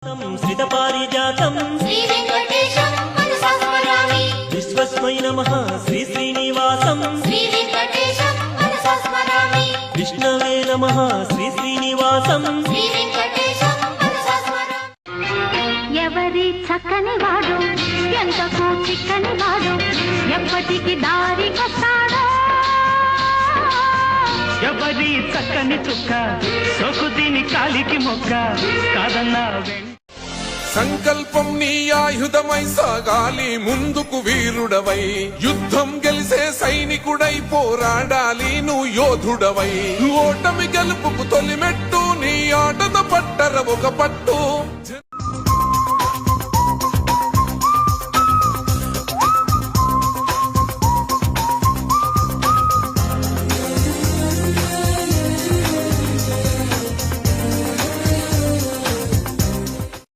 సంశ్రిత పారిజాతం శ్రీ వెంకటేశం మనసా స్మరామి. విశ్వస్మై నమః శ్రీ శ్రీనివాసం శ్రీ వెంకటేశం మనసా స్మరామి. విష్ణవే నమః శ్రీ శ్రీనివాసం శ్రీ వెంకటేశం మనసా స్మరామి. ఎవరి చక్కని వాడు ఎంతకు చిక్కని వాడు ఎప్పటికి దారికొస్తాడో ఎవరి చక్కని చుక్క సోకు దీని కాలికి మొక్క కాదన్నా సంకల్పం నీ ఆయుధమై సాగాలి ముందుకు వీరుడవై యుద్ధం గెలిసే సైనికుడై పోరాడాలి నువ్వు యోధుడవై ఓటమి గెలుపుకు తొలిమెట్టు నీ ఆటద పట్టర ఒక పట్టు